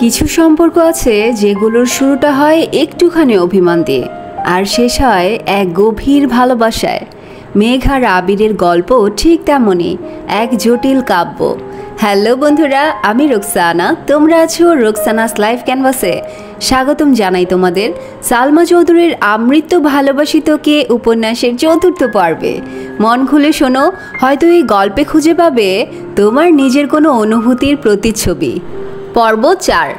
কিছু সম্পর্ক আছে যেগুলোর শুরুটা হয় একটুখানি অভিমান দিয়ে আর শেষ হয় এক গভীর ভালোবাসায়। মেঘ আর আবিরের গল্প ঠিক তেমনই এক জটিল কাব্য। হ্যালো বন্ধুরা, আমি রোকসানা, তোমরা আছো রোকসানাস লাইফ ক্যানভাসে। স্বাগতম জানাই তোমাদের সালমা চৌধুরীর আমৃত্যু ভালোবাসিত কে উপন্যাসের চতুর্থ পর্বে। মন খুলে শোনো, হয়তো এই গল্পে খুঁজে পাবে তোমার নিজের কোনো অনুভূতির প্রতিচ্ছবি। পর্ব 4।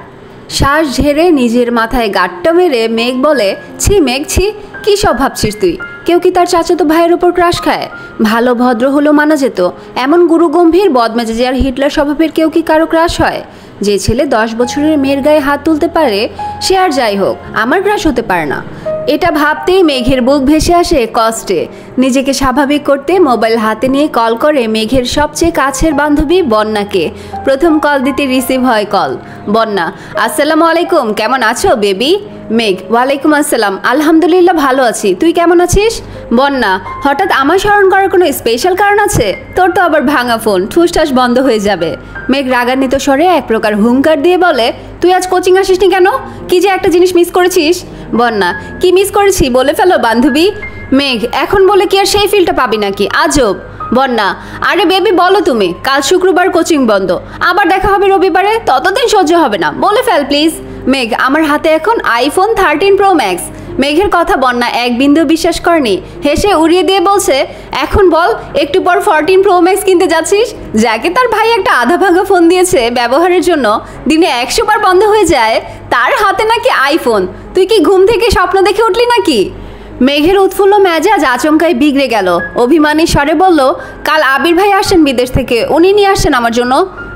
শ্বাস ঝেড়ে নিজের মাথায় গাঁটটা মেরে মেঘ বলে, ছি মেঘ ছি, কী সব ভাবছিস তুই? কেউ কি তার চাচাতো ভাইয়ের ওপর ক্রাশ খায়? ভালো ভদ্র হলো মানা যেত, এমন গুরুগম্ভীর বদমেজাজি আর হিটলার স্বভাবের কেউ কি কারো ক্রাশ হয়? যে ছেলে 10 বছরের মেয়ের গায়ে হাত তুলতে পারে সে আর যাই হোক আমার ক্রাশ হতে পারে না। এটা ভাবতেই মেঘের বুক ভেসে আসে কষ্টে। নিজেকে স্বাভাবিক করতে মোবাইল হাতে নিয়ে কল করে মেঘের সবচেয়ে কাছের বান্ধবী বন্যাকে। প্রথম কল দিতে রিসিভ হয় কল। বন্যা, আসসালামু আলাইকুম, কেমন আছো বেবি? মেঘ, ওয়ালাইকুম আসসালাম, আলহামদুলিল্লাহ ভালো আছি, তুই কেমন আছিস? বন্যা, হঠাৎ আমার স্মরণ করার কোনো স্পেশাল কারণ আছে? তোর তো আবার ভাঙা ফোন, ঠুসঠাস বন্ধ হয়ে যাবে। মেঘ রাগান্বিত স্বরে এক প্রকার হুঙ্কার দিয়ে বলে, তুই আজ কোচিং আসিসনি কেন? কি যে একটা জিনিস মিস করেছিস? বন্যা, কি মিস করেছি বলে ফেলো বান্ধবী। মেঘ, এখন বলে কি আর সেই ফিলটা পাবি নাকি? আজব। বন্যা, আরে বেবি বলো তুমি, কাল শুক্রবার কোচিং বন্ধ, আবার দেখা হবে রবিবারে, ততদিন সহ্য হবে না, বলে ফেল প্লিজ। মেঘ, আমার হাতে এখন আইফোন 13 প্রো ম্যাক্স। মেঘের কথা বন্যা এক বিন্দু বিশ্বাস করেনি, হেসে উড়িয়ে দিয়ে বলছে, এখন বল একটু পর 14 প্রো ম্যাক্স কিনতে যাচ্ছিস? যাকে তার ভাই একটা আধা ভাঙা ফোন দিয়েছে ব্যবহারের জন্য, দিনে 100 বার বন্ধ হয়ে যায়, তার হাতে নাকি আইফোন। তুই কি ঘুম থেকে স্বপ্ন দেখে উঠলি নাকি? মেঘের উৎফুল্ল মেজাজ আচমকাই বিগড়ে গেল। অভিমানী স্বরে বলল, কাল আবির ভাই আসছেন বিদেশ থেকে, উনি নিয়ে আসছেন আমার জন্য।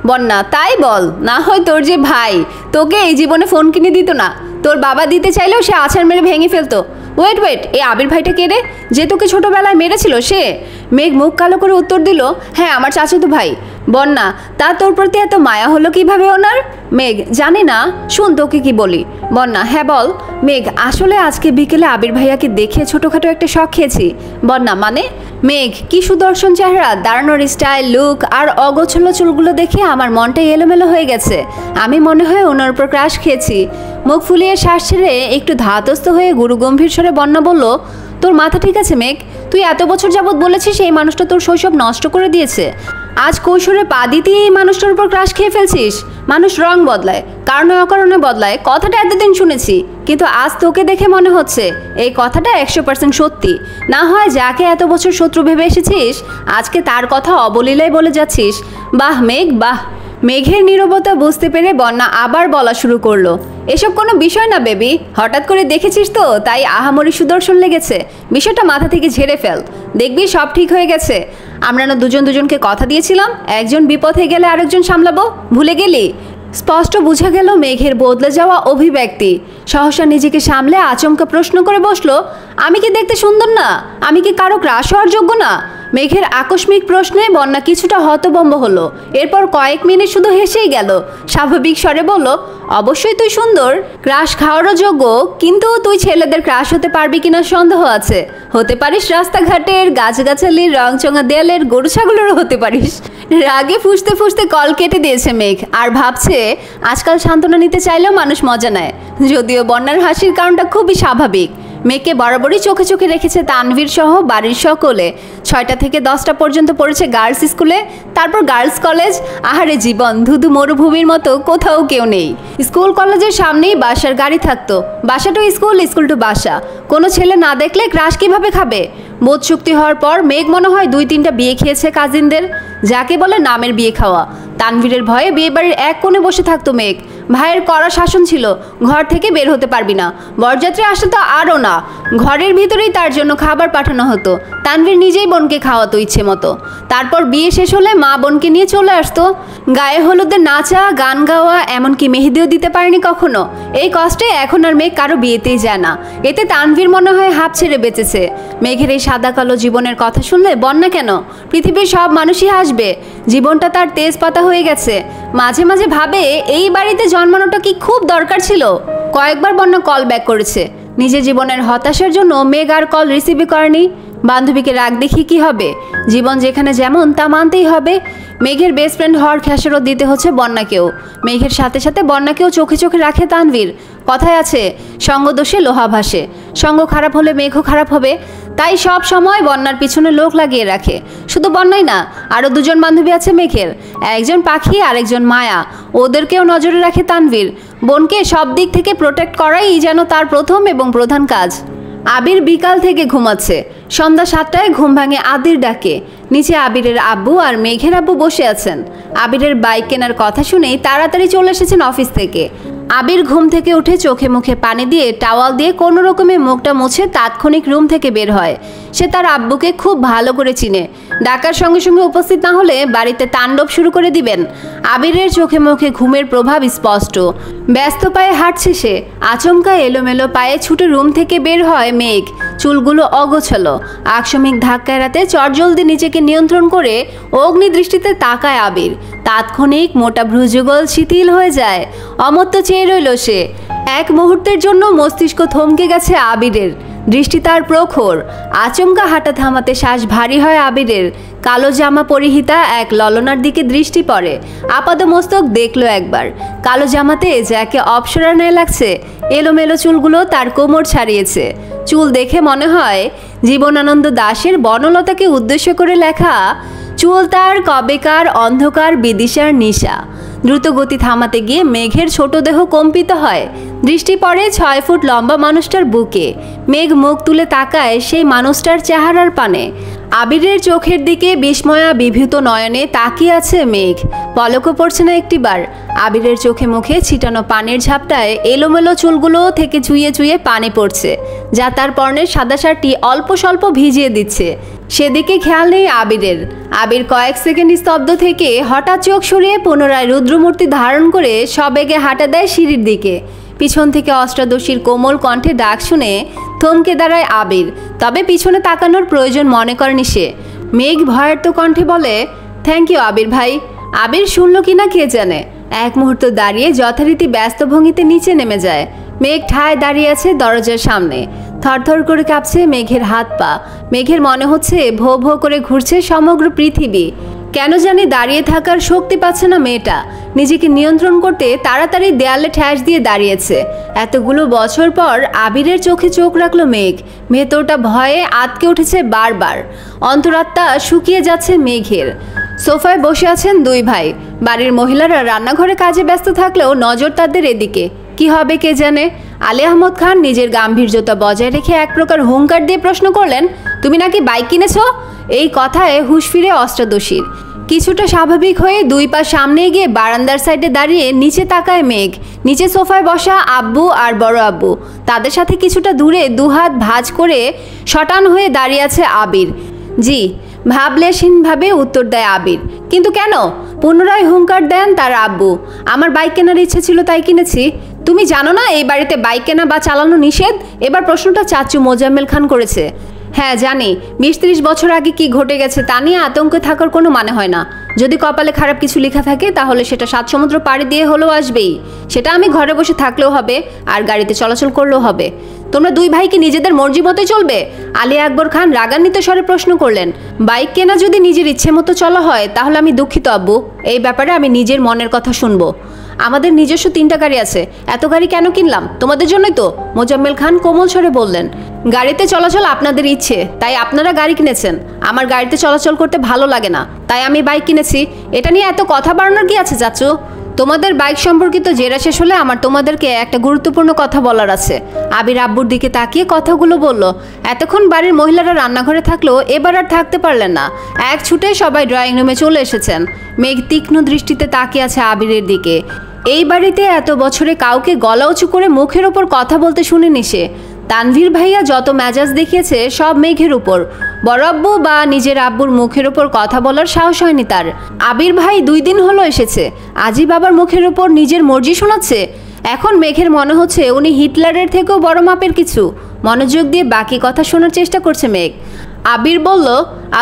বন্যা, তাই বল, না হয় তোর যে ভাই তোকে এই জীবনে ফোন কিনে দিত না, তোর বাবা দিতে চাইলেও সে আছাড় মেরে ভেঙে ফেলতো। ওয়েট ওয়েট, এই আবির ভাইটা কে রে, যে তোকে ছোটবেলায় মেরেছিল সে? মেঘ মুখ কালো করে উত্তর দিল, হ্যাঁ আমার চাচাতো ভাই। বন্যা, তা তোর প্রতি এত মায়া হলো কিভাবে ওনার? মেঘ, জানি না, শুন তোকে কি বলি। বন্যা, হ্যাঁ বল। মেঘ, আসলে আজকে বিকেলে আবির ভাইয়াকে দেখে ছোটোখাটো একটা শখ খেয়েছি। বন্যা, মানে? মেঘ, কি সুদর্শন চেহারা, দাঁড়ানোর স্টাইল, লুক আর অগোছলো চুলগুলো দেখে আমার মনটাই এলোমেলো হয়ে গেছে। আমি মনে হয় ওনার উপর ক্রাশ খেয়েছি। মুখ ফুলিয়ে শ্বাস ছেড়ে একটু ধাতস্থ হয়ে গুরুগম্ভীর স্বরে বন্যা বলল, তোর মাথা ঠিক আছে মেঘ? তুই এত বছর যাবৎ বলেছিস এই মানুষটা তোর শৈশব নষ্ট করে দিয়েছে, আজ কৈশোরে পা দিতেই এই মানুষটার উপর ক্রাশ খেয়ে ফেলছিস? মানুষ রং বদলায়, কারণে অকারণে বদলায়, কথাটা এতদিন শুনেছি, কিন্তু আজ তোকে দেখে মনে হচ্ছে এই কথাটা 100% সত্যি। না হয় যাকে এত বছর শত্রু ভেবে এসেছিস আজকে তার কথা অবলীলায় বলে যাচ্ছিস। বাহ মেঘ বাহ। মেঘের নীরবতা বুঝতে পেরে বন্যা আবার বলা শুরু করলো, এসব কোনো বিষয় না বেবি, হঠাৎ করে দেখেছিস তো তাই আহামরি সুদর্শন লেগেছে, বিষয়টা মাথা থেকে ঝেড়ে ফেল, দেখবি সব ঠিক হয়ে গেছে। আমরা না দুজন দুজনকে কথা দিয়েছিলাম একজন বিপথে গেলে আরেকজন সামলাবো, ভুলে গেলি? স্পষ্ট বোঝা গেল মেঘের বদলে যাওয়া অভিব্যক্তি। সহসা নিজেকে সামলে আচমকা প্রশ্ন করে বসলো, আমি কি দেখতে সুন্দর না? আমি কি কারো ক্রাশ হওয়ার যোগ্য না? মেঘের আকস্মিক প্রশ্নে বন্যা কিছুটা হতভম্ব হলো, এরপর কয়েক মিনিট শুধু হেসেই গেল। স্বাভাবিক স্বরে বলল, অবশ্যই তুই সুন্দর, ক্রাশ খাওয়ারও যোগ্য, কিন্তু তুই ছেলেদের ক্রাশ হতে পারবি কিনা সন্দেহ আছে। হতে পারিস রাস্তাঘাটের, গাছগাছালির, রংচঙা দেয়ালের, গরু ছাগলেরও হতে পারিস। রাগে ফুঁসতে ফুঁসতে কল কেটে দিয়েছে মেঘ, আর ভাবছে আজকাল সান্ত্বনা নিতে চাইলেও মানুষ মজা নেয়। যদিও বন্যার হাসির কারণটা খুবই স্বাভাবিক। মেয়েকে বরাবরই চোখে চোখে রেখেছে তানভীর সহ বাড়ির সকলে। 6টা থেকে 10টা পর্যন্ত পড়েছে গার্লস স্কুলে, তারপর গার্লস কলেজ। আহারে জীবন, ধুধু মরুভূমির মতো কোথাও কেউ নেই। স্কুল কলেজের সামনেই বাসার গাড়ি থাকতো, বাসা টু স্কুল, স্কুল টু বাসা। কোনো ছেলে না দেখলে ক্রাশ কিভাবে খাবে? বোধ শক্তি হওয়ার পর মেঘ মনে হয় 2-3টা বিয়ে খেয়েছে কাজিনদের, যাকে বলে নামের বিয়ে খাওয়া। তানভীরের ভয়ে বিয়ে বাড়ির এক কোণে বসে থাকতো মেঘ। ভাইয়ের কড়া শাসন ছিল, ঘর থেকে বের হতে পারবি না, বরযাত্রী আসলে তো আরও না, ঘরের ভিতরেই তার জন্য খাবার পাঠানো হতো। তানভীর নিজেই বোনকে খাওয়াতো ইচ্ছে মতো। তারপর বিয়ে শেষ হলে মা বোনকে নিয়ে চলে আসতো। গায়ে হলুদে নাচা, গান গাওয়া, এমনকি মেহেদিও দিতে পারেনি কখনো। এই কষ্টে এখন আর মেঘ কারো বিয়েতেই যায় না। এতে তানভীর মনে হয় হাঁপ ছেড়ে বেঁচেছে। মেঘের এই সাদা কালো জীবনের কথা শুনলে বন্যা কেন, পৃথিবীর সব মানুষই হাসবে। জীবনটা তার তেজপাতা হয়ে গেছে। মাঝে মাঝে ভাবে এই বাড়িতে জন্মানোটা কি খুব দরকার ছিল। কয়েকবার বন্যা কল ব্যাক করেছে, নিজের জীবনের হতাশার জন্য মেঘ আর কল রিসিভই করেনি। বান্ধবীকে রাগ দেখিয়ে কি হবে? জীবন যেখানে যেমন তা মানতেই হবে। মেঘের বেস্ট ফ্রেন্ড হওয়ার খেসারত দিতে হচ্ছে বন্যাকেও। মেঘের সাথে সাথে বন্যাকেও চোখে চোখে রাখে তানভীর। কথায় আছে, সঙ্গদোষে লোহা ভাসে। সঙ্গ খারাপ হলে মেঘও খারাপ হবে। তাই সব সময় বন্যার পিছনে লোক লাগিয়ে রাখে। শুধু বন্যাই না, আরও দুজন বান্ধবী আছে মেঘের, একজন পাখি আর একজন মায়া। ওদেরকেও নজরে রাখে তানভীর। বোনকে সব দিক থেকে প্রোটেক্ট করাই যেন তার প্রথম এবং প্রধান কাজ। আবির বিকাল থেকে ঘুমাচ্ছে। সন্ধ্যা 7টায় ঘুম ভাঙে আদির ডাকে। নিচে আবিরের আব্বু আর মেঘের আব্বু বসে আছেন। আবিরের বাইক কেনার কথা শুনেই তাড়াতাড়ি চলে এসেছেন অফিস থেকে। আবির ঘুম থেকে উঠে চোখে মুখে পানি দিয়ে টাওয়াল দিয়ে কোনো রকমে মুখটা মুছে তাৎক্ষণিক রুম থেকে বের হয়। সে তার আব্বুকে খুব ভালো করে চিনে। ডাকার সঙ্গে সঙ্গে উপস্থিত না হলে বাড়িতে তাণ্ডব শুরু করে দিবেন। আবিরের চোখে মুখে ঘুমের প্রভাব স্পষ্ট। ব্যস্ত পায়ে হাঁটছে সে। আচমকা এলোমেলো পায়ে ছুটে রুম থেকে বের হয় মেঘ। চুলগুলো অগোছালো। আকস্মিক ধাক্কা এড়াতে চটজলদি নিজেকে নিয়ন্ত্রণ করে অগ্নি দৃষ্টিতে তাকায় আবির। তাৎক্ষণিক মোটা ভ্রুযুগল শিথিল হয়ে যায়। অমত্ত চেয়ে রইল সে। এক মুহূর্তের জন্য মস্তিষ্ক থমকে গেছে আবিরের। দৃষ্টি তার প্রখর। আচমকা হাঁটা থামাতে শ্বাস ভারী হয় আবিরের। কালো জামা পরিহিতা এক ললনার দিকে দৃষ্টি পড়ে। আপাদমস্তক দেখলো একবার। কালো জামাতে যাকে অপসরা ন্যায় লাগছে। এলোমেলো চুলগুলো তার কোমর ছাড়িয়েছে। চুল দেখে মনে হয় জীবনানন্দ দাশের বনলতাকে উদ্দেশ্য করে লেখা। চুল তার কবেকার অন্ধকার বিদিশার নিশা। দ্রুত গতি থামাতে গিয়ে মেঘের ছোট দেহ কম্পিত হয়। দৃষ্টি পড়ে 6 ফুট লম্বা মানুষটার বুকে। মেঘ মুখ তুলে তাকায় সেই মানুষটার চেহারার পানে। আবিরের চোখের দিকে বিস্ময়া বিভূত নয়নে তাকিয়ে আছে মেঘ। পলকও পড়ছে না একটিবার। আবিরের চোখে মুখে ছিটানো পানির ঝাপটায় এলোমেলো চুলগুলো থেকে চুইয়ে চুইয়ে পানি পড়ছে, যা তার পরনের সাদা শার্টটি অল্প স্বল্প ভিজিয়ে দিচ্ছে। সেদিকে খেয়াল নেই আবিরের। আবির কয়েক সেকেন্ড স্তব্ধ থেকে হঠাৎ চোখ সরিয়ে পুনরায় রুদ্রমূর্তি ধারণ করে সবেগে হাঁটা দেয় সিঁড়ির দিকে। পিছন থেকে অষ্টাদশীর কোমল কণ্ঠে ডাক শুনে থমকে দাঁড়ায় আবির। তবে পিছনে তাকানোর প্রয়োজন মনে করেনি সে। মেঘ ভয়ার্ত কণ্ঠে বলে, থ্যাংক ইউ আবির ভাই। আবির শুনল কিনা কে জানে। এক মুহূর্ত দাঁড়িয়ে যথারীতি ব্যস্ত ভঙ্গিতে নিচে নেমে যায়। মেঘ ঠায় দাঁড়িয়ে আছে দরজার সামনে। থরথর করে কাঁপছে মেঘের হাত পা। মেঘের মনে হচ্ছে ভো ভো করে ঘুরছে সমগ্র পৃথিবী। কেন জানি দাঁড়িয়ে থাকার শক্তি পাচ্ছে না মেয়েটা। নিজেকে নিয়ন্ত্রণ করতে তাড়াতাড়ি দেয়ালে ঠ্যাস দিয়ে দাঁড়িয়েছে। এতগুলো বছর পর আবিরের চোখে চোখ রাখলো মেঘ। ভেতরটা ভয়ে আটকে উঠেছে বারবার। অন্তরাত্মা শুকিয়ে যাচ্ছে মেঘের। সোফায় বসে আছেন দুই ভাই। বাড়ির মহিলারা রান্নাঘরে কাজে ব্যস্ত থাকলেও নজর তাদের এদিকে। কি হবে কে জানে। আলী আহমদ খান নিজের গাম্ভীর্যতা বজায় রেখে এক প্রকার হুঙ্কার দিয়ে প্রশ্ন করলেন, তুমি নাকি বাইক কিনেছো? এই কথায় হুঁশ ফিরে অষ্টাদশীর। কিছুটা স্বাভাবিক হয়ে দুই পা সামনে গিয়ে বারান্দার সাইডে দাঁড়িয়ে নিচে তাকায় মেঘ। নিচে সোফায় বসা আব্বু আর বড় আব্বু। তাদের সাথে কিছুটা দূরে দুহাত ভাঁজ করে শটান হয়ে দাঁড়িয়ে আছে আবির। জি, ভাবলেশহীনভাবে উত্তর দেয় আবির। কিন্তু কেন? পুনরায় হুঙ্কার দেন তার আব্বু। আমার বাইক কেনার ইচ্ছে ছিল তাই কিনেছি। তুমি জানো না এই বাড়িতে বাইক কেনা বা চালানো নিষেধ? এবার প্রশ্নটা চাচু মোজাম্মেল খান করেছে। হ্যাঁ জানি, 20-30 বছর আগে কি ঘটে গেছে তা নিয়ে আতঙ্কে থাকার কোনো মানে হয় না। যদি কপালে খারাপ কিছু লেখা থাকে তাহলে সেটা 7 সমুদ্র পাড়ি দিয়ে হলেও আসবেই। সেটা আমি ঘরে বসে থাকলেও হবে আর গাড়িতে চলাচল করলেও হবে। তোমরা দুই ভাই কি নিজেদের মর্জি মতোই চলবে? আলী আকবর খান রাগান্বিত স্বরে প্রশ্ন করলেন। বাইক কেনা যদি নিজের ইচ্ছে মতো চলা হয় তাহলে আমি দুঃখিত আব্বু। এই ব্যাপারে আমি নিজের মনের কথা শুনবো। আমাদের নিজস্ব 3টা গাড়ি আছে। এত গাড়ি কেন কিনলাম? তোমাদের জন্যই তো, মোজাম্মেল খান কোমল স্বরে বললেন। গাড়িতে চলাচল আপনাদের ইচ্ছে, তাই আপনারা গাড়ি কিনেছেন। আমার গাড়িতে চলাচল করতে ভালো লাগে না, তাই আমি বাইক কিনেছি। এটা নিয়ে এত কথা বাড়ানোর কি আছে চাচু? তোমাদের বাইক সম্পর্কিত জেরা শেষ হলে আমার তোমাদেরকে একটা গুরুত্বপূর্ণ কথা বলার আছে। আবির আব্বুর দিকে তাকিয়ে কথাগুলো বলল। এতক্ষণ বাড়ির মহিলারা রান্নাঘরে থাকলেও এবার আর থাকতে পারলেন না। এক ছুটে সবাই ড্রয়িং রুমে চলে এসেছেন। মেঘ তীক্ষ্ণ দৃষ্টিতে তাকিয়ে আছে আবিরের দিকে। এই বাড়িতে এত বছরে কাউকে গলা উঁচু করে মুখের ওপর কথা বলতে শুনিনি সে। তানভীর ভাইয়া যত মেজাজ দেখিয়েছে সব মেঘের উপর। বড় আব্বু বা নিজের আব্বুর মুখের ওপর কথা বলার সাহস হয়নি তার। আবির ভাই 2 দিন হলো এসেছে, আজই বাবার মুখের ওপর নিজের মর্জি শোনাচ্ছে। এখন মেঘের মনে হচ্ছে উনি হিটলারের থেকেও বড় মাপের কিছু। মনোযোগ দিয়ে বাকি কথা শোনার চেষ্টা করছে মেঘ। আবির বলল,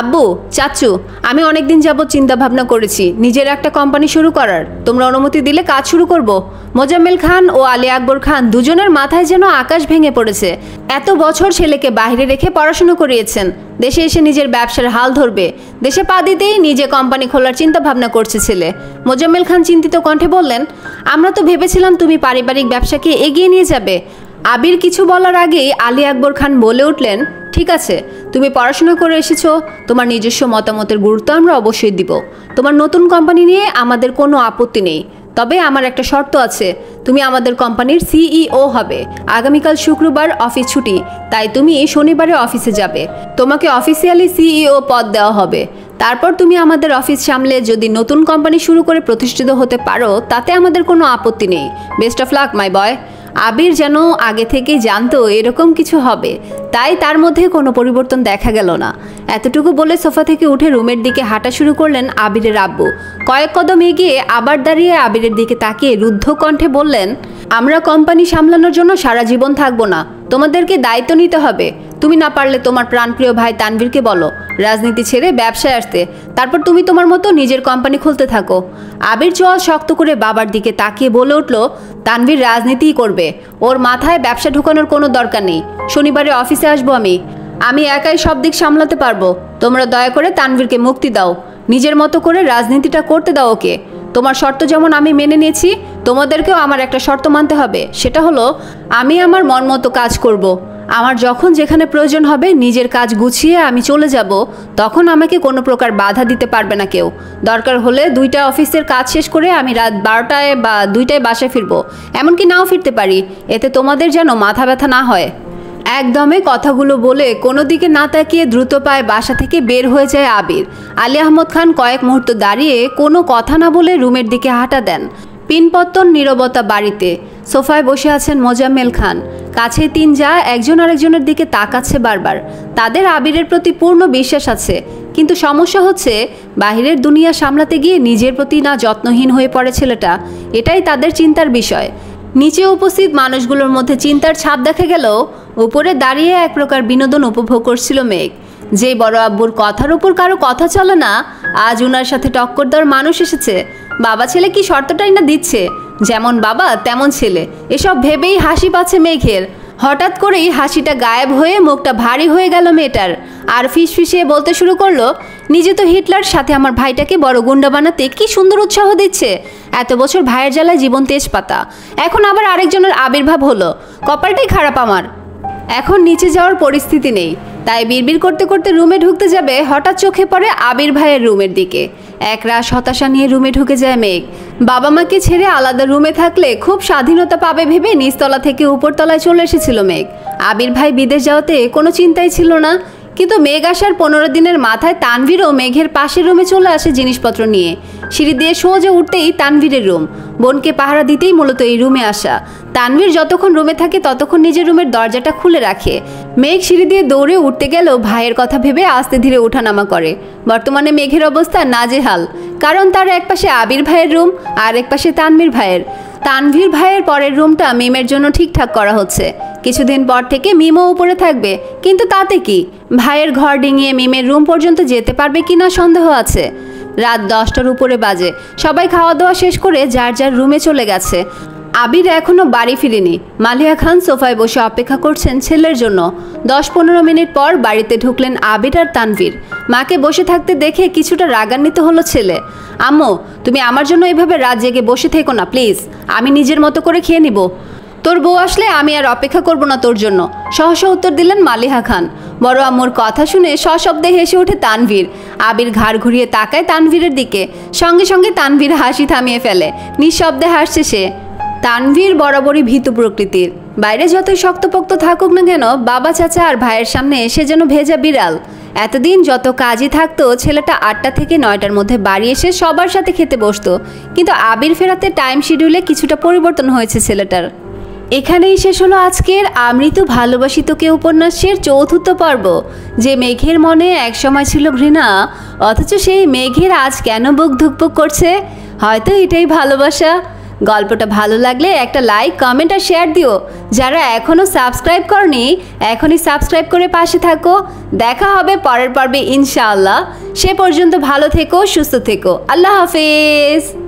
আব্বু, চাচু, আমি অনেকদিন যাবৎ চিন্তা ভাবনা করেছি নিজের একটা কোম্পানি শুরু করার। তোমরা অনুমতি দিলে কাজ শুরু করব। মোজাম্মেল খান ও আলী আকবর খান দুজনের মাথায় যেন আকাশ ভেঙে পড়েছে। এত বছর ছেলেকে বাইরে রেখে পড়াশুনো করিয়েছেন, দেশে এসে নিজের ব্যবসার হাল ধরবে। দেশে পা দিতেই নিজে কোম্পানি খোলার চিন্তা ভাবনা করছে ছেলে। মোজাম্মেল খান চিন্তিত কণ্ঠে বললেন, আমরা তো ভেবেছিলাম তুমি পারিবারিক ব্যবসাকে এগিয়ে নিয়ে যাবে। আবির কিছু বলার আগেই আলী আকবর খান বলে উঠলেন, ঠিক আছে, তুমি পড়াশোনা করে এসেছো, তোমার নিজস্ব মতামতের গুরুত্ব আমরা অবশ্যই দিব। তোমার নতুন কোম্পানি নিয়ে আমাদের কোনো আপত্তি নেই, তবে আমার একটা শর্ত আছে। তুমি আমাদের কোম্পানির সিইও হবে। আগামীকাল শুক্রবার অফিস ছুটি, তাই তুমি শনিবারে অফিসে যাবে। তোমাকে অফিসিয়ালি সিইও পদ দেওয়া হবে। তারপর তুমি আমাদের অফিস সামলে যদি নতুন কোম্পানি শুরু করে প্রতিষ্ঠিত হতে পারো, তাতে আমাদের কোনো আপত্তি নেই। বেস্ট অফ লাক মাই বয়। আবির যেন আগে থেকেই জানতো এরকম কিছু হবে, তাই তার মধ্যে কোনো পরিবর্তন দেখা গেল না। এতটুকু বলে সোফা থেকে উঠে রুমের দিকে হাঁটা শুরু করলেন আবিরের আব্বু। কয়েক কদম এগিয়ে আবার দাঁড়িয়ে আবিরের দিকে তাকিয়ে রুদ্ধ কণ্ঠে বললেন, আমরা কোম্পানি সামলানোর জন্য সারা জীবন থাকবো না, তোমাদেরকে দায়িত্ব নিতে হবে। তুমি না পারলে তোমার প্রাণপ্রিয় ভাই তানভীরকে বলো রাজনীতি ছেড়ে ব্যবসায় আসতে, তারপর তুমি তোমার মতো নিজের কোম্পানি খুলতে থাকো। আবির চোয়াল শক্ত করে বাবার দিকে তাকিয়ে বলে উঠল, তানভীর রাজনীতিই করবে, ওর মাথায় ব্যবসা ঢুকানোর কোনো দরকার নেই। শনিবারে অফিসে আসবো আমি একাই সব দিক সামলাতে পারবো। তোমরা দয়া করে তানভীরকে মুক্তি দাও, নিজের মতো করে রাজনীতিটা করতে দাও ওকে। তোমার শর্ত যেমন আমি মেনে নিয়েছি, তোমাদেরকেও আমার একটা শর্ত মানতে হবে। সেটা হলো, আমি আমার মন মতো কাজ করব। আমার যখন যেখানে প্রয়োজন হবে নিজের কাজ গুছিয়ে আমি চলে যাব, তখন আমাকে কোনো প্রকার বাধা দিতে পারবে না কেউ। দরকার হলে 2টা অফিসের কাজ শেষ করে আমি রাত 12টায় বা 2টায় বাসায় ফিরবো, এমনকি নাও ফিরতে পারি। এতে তোমাদের যেন মাথা ব্যথা না হয়। একদমে কথাগুলো বলে কোনো দিকে না তাকিয়ে দ্রুত পায়ে বাসা থেকে বের হয়ে যায় আবির। আলী আহমদ খান কয়েক মুহূর্ত দাঁড়িয়ে কোনো কথা না বলে রুমের দিকে হাঁটা দেন। পিনপত্তন নীরবতা বাড়িতে। সোফায় বসে আছেন মোজাম্মেল খান। কাছে 3 জা একজন আরেকজনের দিকে তাকাচ্ছে বারবার। তাদের আবিরের প্রতি পূর্ণ বিশ্বাস আছে, কিন্তু সমস্যা হচ্ছে বাহিরের দুনিয়া সামলাতে গিয়ে নিজের প্রতি না যত্নহীন হয়ে পড়ে ছেলেটা। এটাই তাদের চিন্তার বিষয়। নিচে উপস্থিত মানুষগুলোর মধ্যে চিন্তার ছাপ দেখা গেলেও উপরে দাঁড়িয়ে এক প্রকার বিনোদন উপভোগ করছিল মেঘ। যে বড় আব্বুর কথার উপর কারো কথা চলে না, আজ উনার সাথে টক্কর দেওয়ার মানুষ এসেছে। বাবা ছেলে কি শর্তটাই না দিচ্ছে, যেমন বাবা তেমন ছেলে। এসব ভেবেই হাসি পাচ্ছে মেঘের। হঠাৎ করেই হাসিটা গায়েব হয়ে মুখটা ভারী হয়ে গেল মেয়েটার, আর ফিসফিসিয়ে বলতে শুরু করলো, নিজে তো হিটলার, সাথে আমার ভাইটাকে বড় গুন্ডা বানাতে কি সুন্দর উৎসাহ দিচ্ছে। এত বছর ভাইয়ের জ্বালায় জীবন তেজপাতা, এখন আবার আরেকজনের আবির্ভাব হলো। কপালটাই খারাপ আমার। এখন নিচে যাওয়ার পরিস্থিতি নেই, তাই বিড়বিড় করতে করতে রুমে ঢুকতে যাবে, হঠাৎ চোখে পড়ে আবির ভাইয়ের রুমের দিকে। একরাশ হতাশা নিয়ে রুমে ঢুকে যায় মেঘ। বাবা মাকে ছেড়ে আলাদা রুমে থাকলে খুব স্বাধীনতা পাবে ভেবে নিচতলা থেকে উপরতলায় চলে এসেছিল মেঘ। আবির ভাই বিদেশ যাওয়াতে কোনো চিন্তাই ছিল না, কিন্তু মেঘ আসার 15 দিনের মাথায় তানভীরও মেঘের পাশের রুমে চলে আসে জিনিসপত্র নিয়ে। সিঁড়ি দিয়ে সোজা উঠতেই তানভীরের রুম। বোনকে পাহারা দিতেই মূলত এই রুমে আসা। তানভীর যতক্ষণ রুমে থাকে ততক্ষণ নিজের রুমের দরজাটা খুলে রাখে। মেঘ সিঁড়ি দিয়ে দৌড়ে উঠতে গেলেও ভাইয়ের কথা ভেবে আস্তে ধীরে ওঠানামা করে। বর্তমানে মেঘের অবস্থা নাজেহাল, কারণ তার এক পাশে আবির ভাইয়ের রুম আর এক পাশে তানভীর ভাইয়ের। তানভীর ভাইয়ের পরের রুমটা মিমের জন্য ঠিকঠাক করা হচ্ছে। কিছুদিন পর থেকে মিমও উপরে থাকবে, কিন্তু তাতে কি, ভাইয়ের ঘর ডিঙিয়ে মিমের রুম পর্যন্ত যেতে পারবে কিনা সন্দেহ আছে। রাত 10টার উপরে বাজে। সবাই খাওয়া দাওয়া শেষ করে যার যার রুমে চলে গেছে। আবির এখনো বাড়ি ফিরেনি। মালিয়া খান সোফায় বসে অপেক্ষা করছেন ছেলের জন্য। 10-15 মিনিট পর বাড়িতে ঢুকলেন আবির আর তানভীর। মাকে বসে থাকতে দেখে কিছুটা রাগান্বিত হলো ছেলে। আম্মু, তুমি আমার জন্য এভাবে রাত জেগে বসে থেকো না প্লিজ, আমি নিজের মতো করে খেয়ে নিব। তোর বউ আসলে আমি আর অপেক্ষা করব না তোর জন্য, সহসা উত্তর দিলেন মালিহা খান। বড় আম্মুর কথা শুনে সশব্দে হেসে ওঠে তানভীর। আবির ঘাড় ঘুরিয়ে তাকায় তানভীরের দিকে, সঙ্গে সঙ্গে তানভীর হাসি থামিয়ে ফেলে। নিঃশব্দে হাসছে সে। তানভীর বরাবরই ভীতু প্রকৃতির। বাইরে যতই শক্তপোক্ত থাকুক না কেন, বাবা চাচা আর ভাইয়ের সামনে এসে যেন ভেজা বিড়াল। এতদিন যত কাজই থাকতো, ছেলেটা 8টা থেকে 9টার মধ্যে বাড়ি এসে সবার সাথে খেতে বসতো। কিন্তু আবির ফেরাতে টাইম শিডিউলে কিছুটা পরিবর্তন হয়েছে ছেলেটার। এখানেই শেষ হলো আজকের আমৃত্যু ভালোবাসি তোকে উপন্যাসের 4র্থ পর্ব। যে মেঘের মনে একসময় ছিল ঘৃণা, অথচ সেই মেঘের আজ কেন বুক ধুকপুক করছে? হয়তো এটাই ভালোবাসা। গল্পটা ভালো লাগলে একটা লাইক, কমেন্ট আর শেয়ার দিও। যারা এখনও সাবস্ক্রাইব করনি এখনই সাবস্ক্রাইব করে পাশে থাকো। দেখা হবে পরের পর্বে ইনশাআল্লাহ। সে পর্যন্ত ভালো থেকো, সুস্থ থেকো। আল্লাহ হাফেজ।